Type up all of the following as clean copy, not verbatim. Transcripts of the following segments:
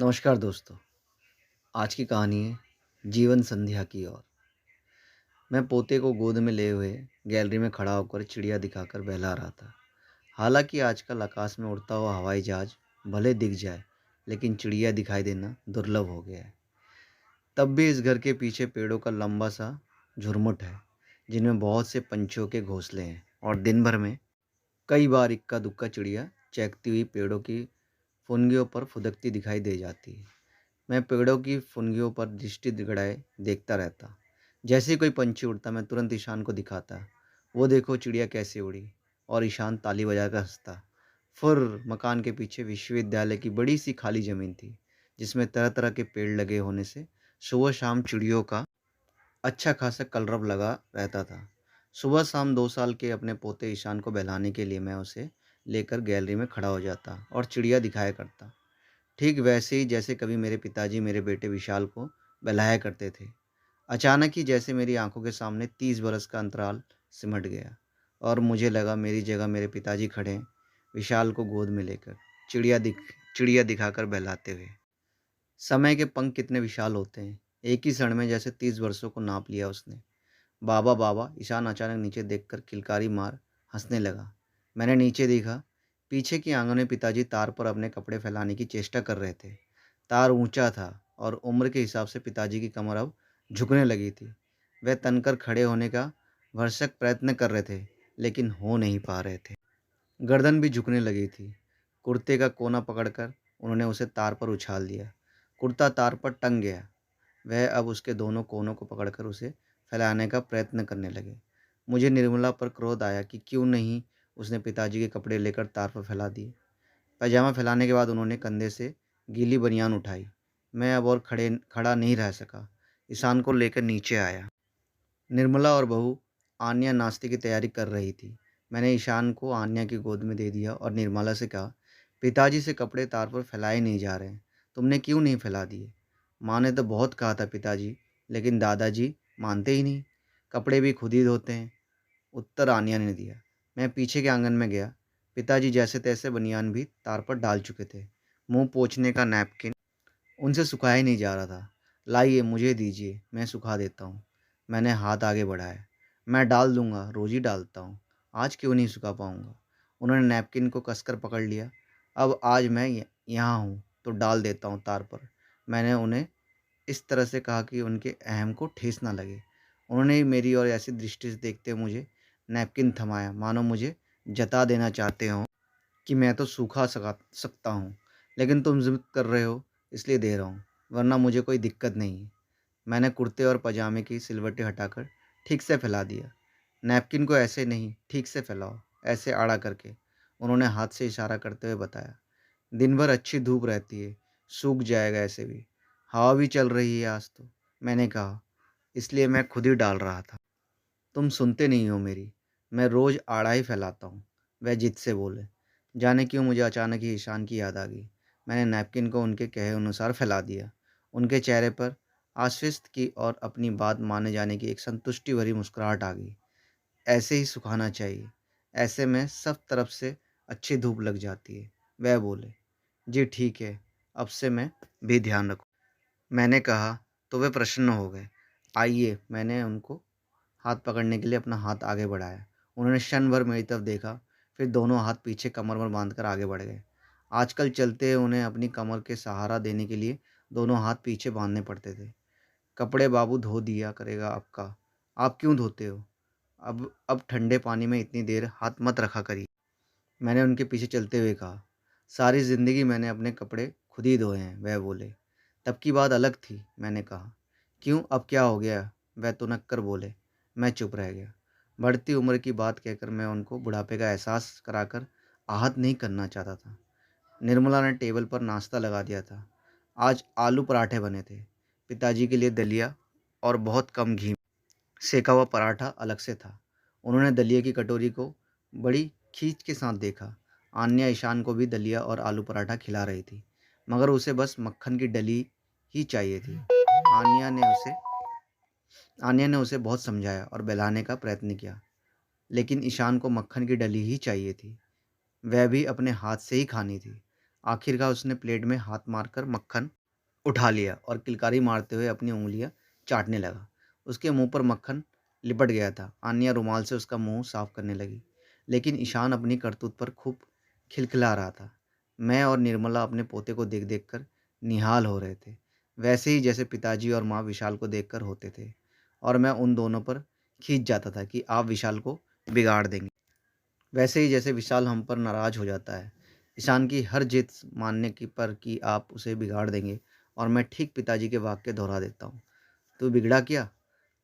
नमस्कार दोस्तों। आज की कहानी है जीवन संध्या की ओर। मैं पोते को गोद में लिए हुए गैलरी में खड़ा होकर चिड़िया दिखाकर बहला रहा था। हालांकि आजकल आकाश में उड़ता हुआ हवाई जहाज भले दिख जाए, लेकिन चिड़िया दिखाई देना दुर्लभ हो गया है। तब भी इस घर के पीछे पेड़ों का लंबा सा झुरमुट है, जिनमें बहुत से पंछियों के घोंसले हैं, और दिन भर में कई बार इक्का दुक्का चिड़िया चहकती हुई पेड़ों की फुनगियों पर फुदकती दिखाई दे जाती है। मैं पेड़ों की फुनगियों पर दृष्टि गड़ाए देखता रहता। जैसे ही कोई पंछी उड़ता, मैं तुरंत ईशान को दिखाता, वो देखो चिड़िया कैसे उड़ी। और ईशान ताली बजाकर हंसता। फुर मकान के पीछे विश्वविद्यालय की बड़ी सी खाली जमीन थी, जिसमें तरह तरह के पेड़ लगे होने से सुबह शाम चिड़ियों का अच्छा खासा कलरव लगा रहता था। सुबह शाम 2 साल के अपने पोते ईशान को बहलाने के लिए मैं उसे लेकर गैलरी में खड़ा हो जाता और चिड़िया दिखाया करता। ठीक वैसे ही जैसे कभी मेरे पिताजी मेरे बेटे विशाल को बहलाया करते थे। अचानक ही जैसे मेरी आंखों के सामने 30 बरस का अंतराल सिमट गया, और मुझे लगा मेरी जगह मेरे पिताजी खड़े हैं, विशाल को गोद में लेकर चिड़िया दिख चिड़िया दिखाकर बहलाते हुए। समय के पंख कितने विशाल होते हैं। एक ही क्षण में जैसे 30 वर्षों को नाप लिया उसने। बाबा बाबा, ईशान अचानक नीचे देखकर किलकारी मार हंसने लगा। मैंने नीचे देखा। पीछे की आंगन में पिताजी तार पर अपने कपड़े फैलाने की चेष्टा कर रहे थे। तार ऊंचा था, और उम्र के हिसाब से पिताजी की कमर अब झुकने लगी थी। वह तनकर खड़े होने का भरसक प्रयत्न कर रहे थे, लेकिन हो नहीं पा रहे थे। गर्दन भी झुकने लगी थी। कुर्ते का कोना पकड़कर उन्होंने उसे तार पर उछाल दिया। कुर्ता तार पर टंग गया। वह अब उसके दोनों कोनों को पकड़कर उसे फैलाने का प्रयत्न करने लगे। मुझे निर्मला पर क्रोध आया कि क्यों नहीं उसने पिताजी के कपड़े लेकर तार पर फैला दिए। पैजामा फैलाने के बाद उन्होंने कंधे से गीली बनियान उठाई। मैं अब और खड़ा नहीं रह सका। ईशान को लेकर नीचे आया। निर्मला और बहू आन्या नाश्ते की तैयारी कर रही थी। मैंने ईशान को आन्या की गोद में दे दिया और निर्मला से कहा, पिताजी से कपड़े तार पर फैलाए नहीं जा रहे, तुमने क्यों नहीं फैला दिए? माँ ने तो बहुत कहा था पिताजी, लेकिन दादाजी मानते ही नहीं। कपड़े भी खुद ही धोते हैं, उत्तर आन्या ने दिया। मैं पीछे के आंगन में गया। पिताजी जैसे तैसे बनियान भी तार पर डाल चुके थे। मुंह पोंछने का नैपकिन उनसे सुखाया ही नहीं जा रहा था। लाइए, मुझे दीजिए, मैं सुखा देता हूँ। मैंने हाथ आगे बढ़ाया। मैं डाल दूंगा, रोज ही डालता हूँ। आज क्यों नहीं सुखा पाऊंगा? उन्होंने नैपकिन को कसकर पकड़ लिया। अब आज मैं यहाँ हूँ तो डाल देता हूँ तार पर। मैंने उन्हें इस तरह से कहा कि उनके अहम को ठेस ना लगे। उन्होंने भी मेरी ओर ऐसी दृष्टि से देखते हुए मुझे नैपकिन थमाया, मानो मुझे जता देना चाहते हों कि मैं तो सूखा सकता हूँ, लेकिन तुम ज़िद कर रहे हो इसलिए दे रहा हूँ, वरना मुझे कोई दिक्कत नहीं है। मैंने कुर्ते और पजामे की सिलवटें हटाकर ठीक से फैला दिया। नैपकिन को ऐसे नहीं, ठीक से फैलाओ, ऐसे आड़ा करके, उन्होंने हाथ से इशारा करते हुए बताया। दिन भर अच्छी धूप रहती है, सूख जाएगा ऐसे भी। हवा भी चल रही है आज तो, मैंने कहा, इसलिए मैं खुद ही डाल रहा था। तुम सुनते नहीं हो मेरी। मैं रोज़ आड़ा ही फैलाता हूँ, वह जिद से बोले। जाने क्यों मुझे अचानक ही ईशान की याद आ गई। मैंने नैपकिन को उनके कहे अनुसार फैला दिया। उनके चेहरे पर आश्वस्त की और अपनी बात माने जाने की एक संतुष्टि भरी मुस्कुराहट आ गई। ऐसे ही सुखाना चाहिए, ऐसे में सब तरफ से अच्छी धूप लग जाती है, वह बोले। जी ठीक है, अब से मैं भी ध्यान रखूँ, मैंने कहा। तो वे प्रसन्न हो गए। आइए, मैंने उनको हाथ पकड़ने के लिए अपना हाथ आगे बढ़ाया। उन्होंने क्षण भर मेरी तरफ देखा, फिर दोनों हाथ पीछे कमर में बांधकर आगे बढ़ गए। आजकल चलते उन्हें अपनी कमर के सहारा देने के लिए दोनों हाथ पीछे बांधने पड़ते थे। कपड़े बाबू धो दिया करेगा आपका, आप क्यों धोते हो? अब ठंडे पानी में इतनी देर हाथ मत रखा करिए, मैंने उनके पीछे चलते हुए कहा। सारी ज़िंदगी मैंने अपने कपड़े खुद ही धोए हैं, वह बोले। तब की बात अलग थी, मैंने कहा। क्यों, अब क्या हो गया? वह तुनक कर बोले। मैं चुप रह गया। बढ़ती उम्र की बात कहकर मैं उनको बुढ़ापे का एहसास कराकर आहत नहीं करना चाहता था। निर्मला ने टेबल पर नाश्ता लगा दिया था। आज आलू पराठे बने थे। पिताजी के लिए दलिया और बहुत कम घी सेका हुआ पराठा अलग से था। उन्होंने दलिया की कटोरी को बड़ी खींच के साथ देखा। आन्या ईशान को भी दलिया और आलू पराठा खिला रही थी, मगर उसे बस मक्खन की डली ही चाहिए थी। आन्या ने उसे आन्या ने उसे बहुत समझाया और बहलाने का प्रयत्न किया, लेकिन ईशान को मक्खन की डली ही चाहिए थी। वह भी अपने हाथ से ही खानी थी। आखिरकार उसने प्लेट में हाथ मारकर मक्खन उठा लिया और किलकारी मारते हुए अपनी उँगलियाँ चाटने लगा। उसके मुँह पर मक्खन लिपट गया था। आन्या रुमाल से उसका मुँह साफ करने लगी, लेकिन ईशान अपनी करतूत पर खूब खिलखिला रहा था। मैं और निर्मला अपने पोते को देख-देख कर निहाल हो रहे थे, वैसे ही जैसे पिताजी और माँ विशाल को देखकर होते थे, और मैं उन दोनों पर खींच जाता था कि आप विशाल को बिगाड़ देंगे। वैसे ही जैसे विशाल हम पर नाराज़ हो जाता है, ईशान की हर जिद मानने की पर कि आप उसे बिगाड़ देंगे, और मैं ठीक पिताजी के वाक्य दोहरा देता हूँ। "तू बिगड़ा क्या?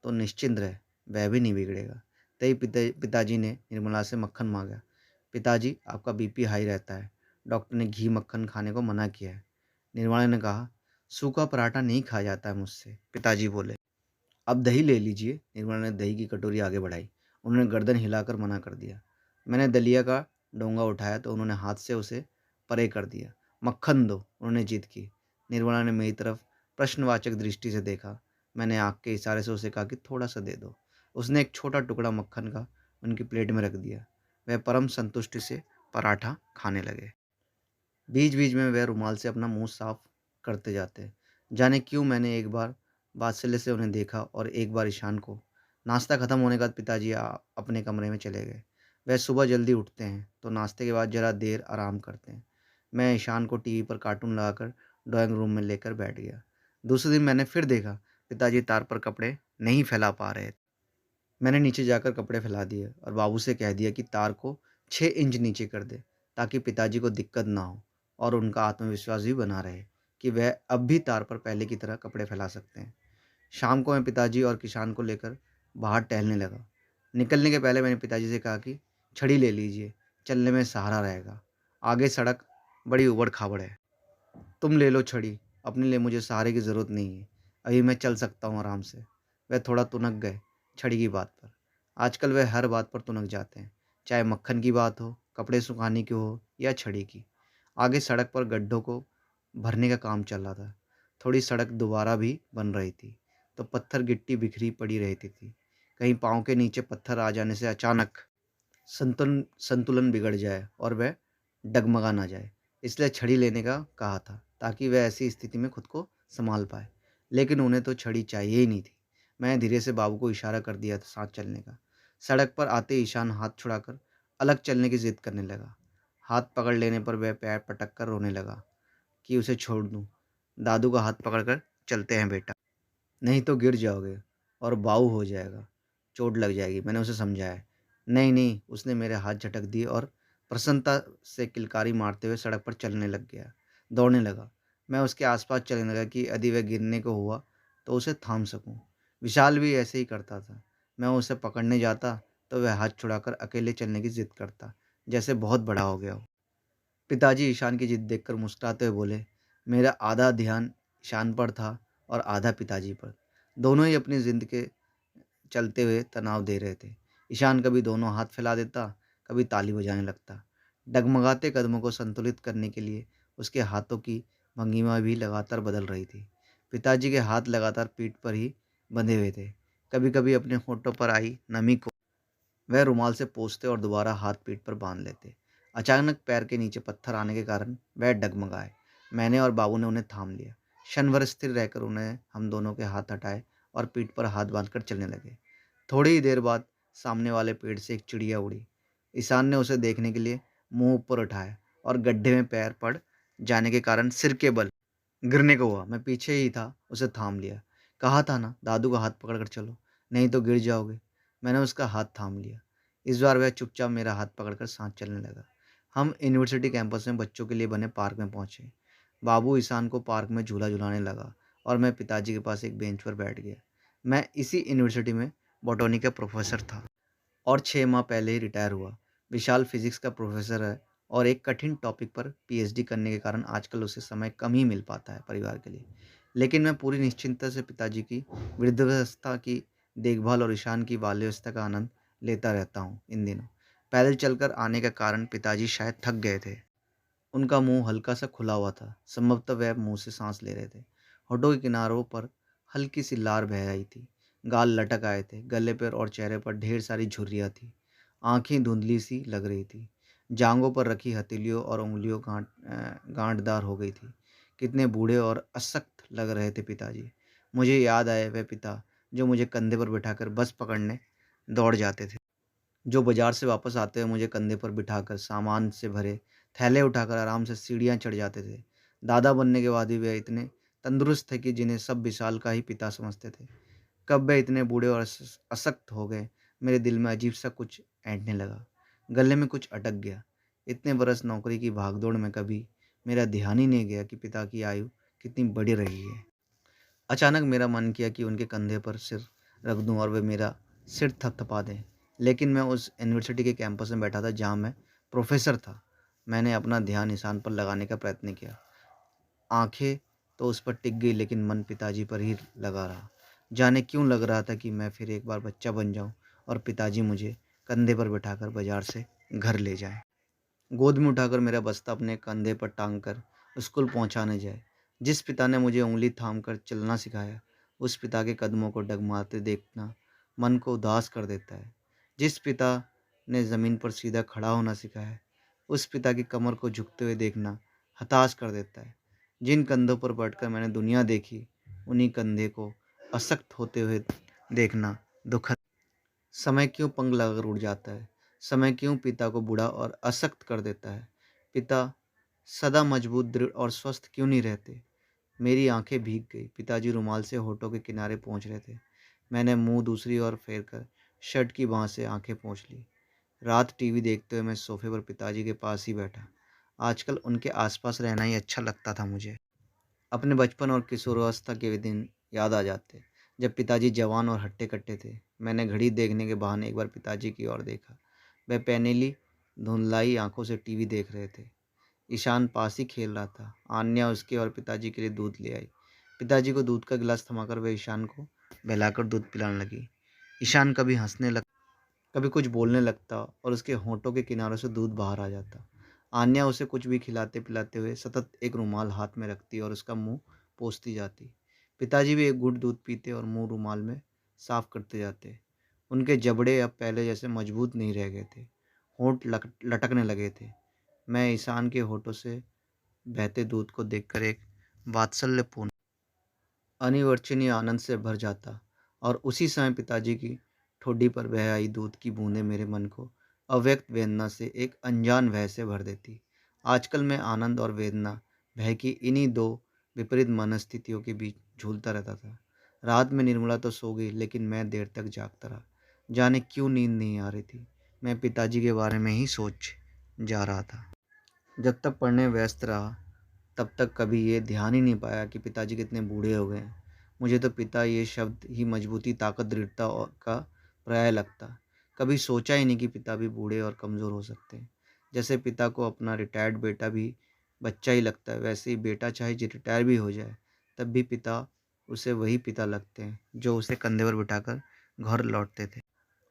तो निश्चिंत रह, वह भी नहीं बिगड़ेगा।" तभी पिताजी ने निर्मला से मक्खन माँगा। "पिताजी, आपका बीपी हाई रहता है। डॉक्टर ने घी मक्खन खाने को मना किया है।" निर्मला ने कहा, "सूखा पराठा नहीं खाया जाता है मुझसे।" पिताजी बोले, "अब दही ले लीजिए।" निर्मला ने दही की कटोरी आगे बढ़ाई। उन्होंने गर्दन हिलाकर मना कर दिया। मैंने दलिया का डोंगा उठाया तो उन्होंने हाथ से उसे परे कर दिया। "मक्खन दो।" उन्होंने जिद की। निर्मला ने मेरी तरफ प्रश्नवाचक दृष्टि से देखा। मैंने आँख के इशारे से उसे कहा कि थोड़ा-सा दे दो। उसने एक छोटा टुकड़ा मक्खन का उनकी प्लेट में रख दिया। वह परम संतुष्टि से पराठा खाने लगे। बीच-बीच में वह रुमाल से अपना मुँह साफ करते जाते। जाने क्यों मैंने एक बार वात्सल्य से उन्हें देखा और एक बार ईशान को। नाश्ता खत्म होने के बाद पिताजी अपने कमरे में चले गए। वह सुबह जल्दी उठते हैं, तो नाश्ते के बाद ज़रा देर आराम करते हैं। मैं ईशान को टीवी पर कार्टून लगाकर ड्राइंग रूम में लेकर बैठ गया। दूसरे दिन मैंने फिर देखा, पिताजी तार पर कपड़े नहीं फैला पा रहे थे। मैंने नीचे जाकर कपड़े फैला दिए और बाबू से कह दिया कि तार को 6 इंच नीचे कर दे, ताकि पिताजी को दिक्कत ना हो और उनका आत्मविश्वास भी बना रहे कि वह अब भी तार पर पहले की तरह कपड़े फैला सकते हैं। शाम को मैं पिताजी और किसान को लेकर बाहर टहलने लगा। निकलने के पहले मैंने पिताजी से कहा कि छड़ी ले लीजिए, चलने में सहारा रहेगा। आगे सड़क बड़ी ऊबड़-खाबड़ है। तुम ले लो छड़ी, अपने लिए मुझे सहारे की ज़रूरत नहीं है। अभी मैं चल सकता हूँ आराम से। वह थोड़ा तुनक गए छड़ी की बात पर। आजकल वह हर बात पर तुनक जाते हैं, चाहे मक्खन की बात हो, कपड़े सुखाने की हो या छड़ी की। आगे सड़क पर गड्ढों को भरने का काम चल रहा था। थोड़ी सड़क दोबारा भी बन रही थी, तो पत्थर गिट्टी बिखरी पड़ी रहती थी। कहीं पाँव के नीचे पत्थर आ जाने से अचानक संतुलन संतुलन बिगड़ जाए और वह डगमगा ना जाए, इसलिए छड़ी लेने का कहा था, ताकि वह ऐसी स्थिति में खुद को संभाल पाए। लेकिन उन्हें तो छड़ी चाहिए ही नहीं थी। मैंने धीरे से बाबू को इशारा कर दिया था साथ चलने का। सड़क पर आते ही ईशान हाथ छुड़ाकर अलग चलने की जिद करने लगा। हाथ पकड़ लेने पर वह पैर पटक कर रोने लगा कि उसे छोड़ दूं। दादू का हाथ पकड़कर, "चलते हैं बेटा, नहीं तो गिर जाओगे और बाऊ हो जाएगा, चोट लग जाएगी।" मैंने उसे समझाया। "नहीं, नहीं।" उसने मेरे हाथ झटक दिए और प्रसन्नता से किलकारी मारते हुए सड़क पर चलने लग गया, दौड़ने लगा। मैं उसके आस-पास चलने लगा कि यदि वह गिरने को हुआ तो उसे थाम सकूँ। विशाल भी ऐसे ही करता था। मैं उसे पकड़ने जाता तो वह हाथ छुड़ाकर अकेले चलने की ज़िद करता, जैसे बहुत बड़ा हो गया हो। पिताजी ईशान की जिद देखकर मुस्कुराते हुए बोले, "मेरा आधा ध्यान ईशान पर था और आधा पिताजी पर। दोनों ही अपनी ज़िद के चलते हुए तनाव दे रहे थे। ईशान कभी दोनों हाथ फैला देता, कभी ताली बजाने लगता। डगमगाते कदमों को संतुलित करने के लिए उसके हाथों की भंगिमा भी लगातार बदल रही थी। पिताजी के हाथ लगातार पीठ पर ही बंधे हुए थे। कभी-कभी अपने होठों पर आई नमी को वह रुमाल से पोंछते और दोबारा हाथ पीठ पर बांध लेते। अचानक पैर के नीचे पत्थर आने के कारण वह डगमगाए। मैंने और बाबू ने उन्हें थाम लिया। क्षण भर स्थिर रहकर उन्हें हम दोनों के हाथ हटाए और पीठ पर हाथ बांधकर चलने लगे। थोड़ी ही देर बाद सामने वाले पेड़ से एक चिड़िया उड़ी। ईशान ने उसे देखने के लिए मुंह ऊपर उठाया और गड्ढे में पैर पड़ जाने के कारण सिर के बल गिरने को हुआ। मैं पीछे ही था, उसे थाम लिया। "कहा था ना, दादू का हाथ पकड़ कर चलो, नहीं तो गिर जाओगे।" मैंने उसका हाथ थाम लिया। इस बार वह चुपचाप मेरा हाथ पकड़कर साथ चलने लगा। हम यूनिवर्सिटी कैंपस में बच्चों के लिए बने पार्क में पहुंचे। बाबू ईशान को पार्क में झूला झुलाने लगा और मैं पिताजी के पास एक बेंच पर बैठ गया। मैं इसी यूनिवर्सिटी में बॉटनी का प्रोफेसर था और 6 माह पहले ही रिटायर हुआ। विशाल फिजिक्स का प्रोफेसर है और एक कठिन टॉपिक पर पीएचडी करने के कारण आजकल उसे समय कम ही मिल पाता है परिवार के लिए। लेकिन मैं पूरी निश्चिंतता से पिताजी की वृद्धावस्था की देखभाल और ईशान की बाल्यावस्था का आनंद लेता रहता हूँ इन दिनों। पैदल चलकर आने का कारण पिताजी शायद थक गए थे। उनका मुंह हल्का सा खुला हुआ था, संभवतः वह मुंह से सांस ले रहे थे। होठों के किनारों पर हल्की सी लार बह आई थी। गाल लटक आए थे, गले पर और चेहरे पर ढेर सारी झुर्रियाँ थी। आंखें धुंधली सी लग रही थी। जांघों पर रखी हथेलियों और उँगलियों गांठदार हो गई थी। कितने बूढ़े और अशक्त लग रहे थे पिताजी। मुझे याद आए वह पिता जो मुझे कंधे पर बिठाकर बस पकड़ने दौड़ जाते थे। जो बाजार से वापस आते हुए मुझे कंधे पर बिठाकर सामान से भरे थैले उठाकर आराम से सीढ़ियाँ चढ़ जाते थे। दादा बनने के बाद भी वे इतने तंदुरुस्त थे कि जिन्हें सब विशाल का ही पिता समझते थे। कब वे इतने बूढ़े और अशक्त हो गए, मेरे दिल में अजीब सा कुछ ऐंठने लगा। गले में कुछ अटक गया। इतने बरस नौकरी की भागदौड़ में कभी मेरा ध्यान ही नहीं गया कि पिता की आयु कितनी बड़ी रही है। अचानक मेरा मन किया कि उनके कंधे पर सिर रख दूं और वे मेरा सिर थपथपा दें। लेकिन मैं उस यूनिवर्सिटी के कैंपस में बैठा था जहाँ मैं प्रोफेसर था। मैंने अपना ध्यान निशान पर लगाने का प्रयत्न किया। आंखें तो उस पर टिक गई लेकिन मन पिताजी पर ही लगा रहा। जाने क्यों लग रहा था कि मैं फिर एक बार बच्चा बन जाऊं और पिताजी मुझे कंधे पर बिठाकर बाजार से घर ले जाएं। गोद में उठाकर मेरा बस्ता अपने कंधे पर टांग कर स्कूल पहुंचाने जाए। जिस पिता ने मुझे उंगली थाम कर चलना सिखाया, उस पिता के कदमों को डगमगाते देखना मन को उदास कर देता है। जिस पिता ने ज़मीन पर सीधा खड़ा होना सिखाया, उस पिता की कमर को झुकते हुए देखना हताश कर देता है। जिन कंधों पर बैठकर मैंने दुनिया देखी, उन्हीं कंधे को अशक्त होते हुए देखना दुखद। समय क्यों पंख लगाकर उड़ जाता है? समय क्यों पिता को बूढ़ा और अशक्त कर देता है? पिता सदा मजबूत, दृढ़ और स्वस्थ क्यों नहीं रहते? मेरी आंखें भीग गई। पिताजी रुमाल से होठों के किनारे पहुंच रहे थे। मैंने मुंह दूसरी ओर फेर कर शर्ट की बांह से आंखें पोंछ ली। रात टीवी देखते हुए मैं सोफे पर पिताजी के पास ही बैठा। आजकल उनके आसपास रहना ही अच्छा लगता था मुझे। अपने बचपन और किशोरावस्था के दिन याद आ जाते, जब पिताजी जवान और हट्टे-कट्टे थे। मैंने घड़ी देखने के बहाने एक बार पिताजी की ओर देखा। वह पैनेली धुंधलाई आंखों से टीवी देख रहे थे। ईशान पास ही खेल रहा था। आन्या उसके और पिताजी के लिए दूध ले आई। पिताजी को दूध का गिलास थमाकर वह ईशान को बहलाकर दूध पिलाने लगी। ईशान कभी हंसने लग कभी कुछ बोलने लगता और उसके होंठों के किनारों से दूध बाहर आ जाता। आन्या उसे कुछ भी खिलाते पिलाते हुए सतत एक रुमाल हाथ में रखती और उसका मुंह पोंछती जाती। पिताजी भी एक घूंट दूध पीते और मुंह रुमाल में साफ करते जाते। उनके जबड़े अब पहले जैसे मजबूत नहीं रह गए थे। होंठ लटकने लगे थे। मैं ईशान के होठों से बहते दूध को देखकर एक वात्सल्यपूर्ण अनिवर्चनीय आनंद से भर जाता और उसी समय पिताजी की ठोडी पर बह आई दूध की बूंदें मेरे मन को अव्यक्त वेदना से एक अनजान भय से भर देती। आजकल मैं आनंद और वेदना, भय की इन्हीं दो विपरीत मनस्थितियों के बीच झूलता रहता था। रात में निर्मला तो सो गई लेकिन मैं देर तक जागता रहा। जाने क्यों नींद नहीं आ रही थी। मैं पिताजी के बारे में ही सोच जा रहा था। जब तक पढ़ने व्यस्त रहा तब तक कभी ये ध्यान ही नहीं पाया कि पिताजी कितने बूढ़े हो गए हैं। मुझे तो पिता ये शब्द ही मजबूती, ताकत, दृढ़ता और का पर्याय लगता। कभी सोचा ही नहीं कि पिता भी बूढ़े और कमज़ोर हो सकते हैं। जैसे पिता को अपना रिटायर्ड बेटा भी बच्चा ही लगता है, वैसे ही बेटा चाहे रिटायर भी हो जाए तब भी पिता उसे वही पिता लगते हैं जो उसे कंधे पर बिठाकर घर लौटते थे।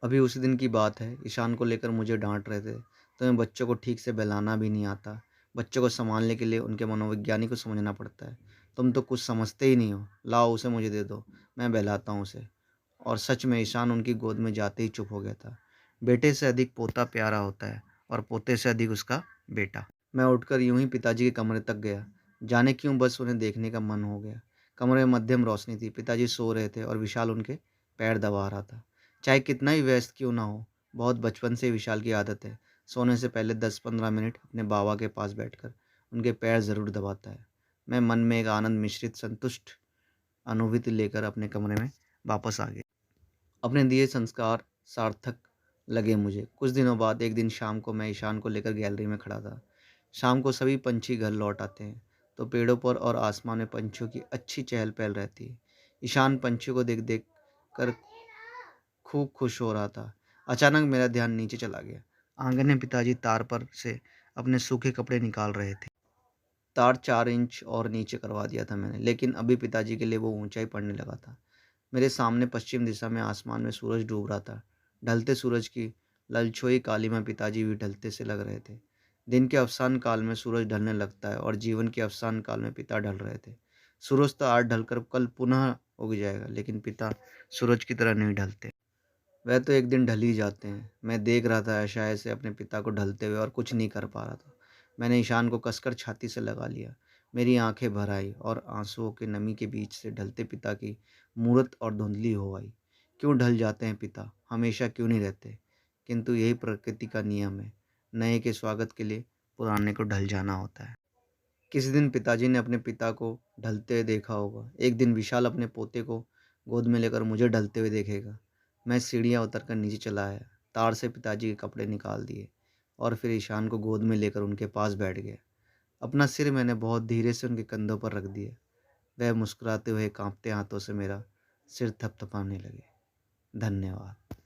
अभी उसी दिन की बात है, ईशान को लेकर मुझे डांट रहे थे। तुम्हें बच्चों को ठीक से बहलाना भी नहीं आता। बच्चों को संभालने के लिए उनके मनोविज्ञानी को समझना पड़ता है। तुम तो कुछ समझते ही नहीं हो। लाओ उसे मुझे दे दो, मैं बहलाता हूँ उसे। और सच में ईशान उनकी गोद में जाते ही चुप हो गया था। बेटे से अधिक पोता प्यारा होता है और पोते से अधिक उसका बेटा। मैं उठकर यूं ही पिताजी के कमरे तक गया। जाने क्यों बस उन्हें देखने का मन हो गया। कमरे में मध्यम रोशनी थी। पिताजी सो रहे थे और विशाल उनके पैर दबा रहा था। चाहे कितना ही व्यस्त क्यों ना हो, बहुत बचपन से विशाल की आदत है सोने से पहले 10-15 मिनट अपने बाबा के पास बैठकर उनके पैर ज़रूर दबाता है। मैं मन में एक आनंद मिश्रित संतुष्ट अनुभूति लेकर अपने कमरे में वापस आ गया। अपने दिए संस्कार सार्थक लगे मुझे। कुछ दिनों बाद एक दिन शाम को मैं ईशान को लेकर गैलरी में खड़ा था। शाम को सभी पंछी घर लौट आते हैं तो पेड़ों पर और आसमान में पंछियों की अच्छी चहल पहल रहती है। ईशान पंछियों को देख देख कर खूब खुश हो रहा था। अचानक मेरा ध्यान नीचे चला गया। आंगन में पिताजी तार पर से अपने सूखे कपड़े निकाल रहे थे। तार 4 इंच और नीचे करवा दिया था मैंने, लेकिन अभी पिताजी के लिए वो ऊंचाई पड़ने लगा था। मेरे सामने पश्चिम दिशा में आसमान में सूरज डूब रहा था। ढलते सूरज की ललछोई काली में पिताजी भी ढलते से लग रहे थे। दिन के अवसान काल में सूरज ढलने लगता है और जीवन के अवसान काल में पिता ढल रहे थे। सूरज तो आज ढलकर कल पुनः उग जाएगा, लेकिन पिता सूरज की तरह नहीं ढलते। वह तो एक दिन ढल ही जाते हैं। मैं देख रहा था शायद से अपने पिता को ढलते हुए और कुछ नहीं कर पा रहा था। मैंने ईशान को कसकर छाती से लगा लिया। मेरी आंखें भर आई और आंसुओं के नमी के बीच से ढलते पिता की मूरत और धुंधली हो आई। क्यों ढल जाते हैं पिता? हमेशा क्यों नहीं रहते? किंतु यही प्रकृति का नियम है। नए के स्वागत के लिए पुराने को ढल जाना होता है। किसी दिन पिताजी ने अपने पिता को ढलते हुए देखा होगा। एक दिन विशाल अपने पोते को गोद में लेकर मुझे ढलते हुए देखेगा। मैं सीढ़ियाँ उतरकर नीचे चला आया, तार से पिताजी के कपड़े निकाल दिए और फिर ईशान को गोद में लेकर उनके पास बैठ गया। अपना सिर मैंने बहुत धीरे से उनके कंधों पर रख दिया। वह मुस्कुराते हुए कांपते हाथों से मेरा सिर थपथपाने लगे। धन्यवाद।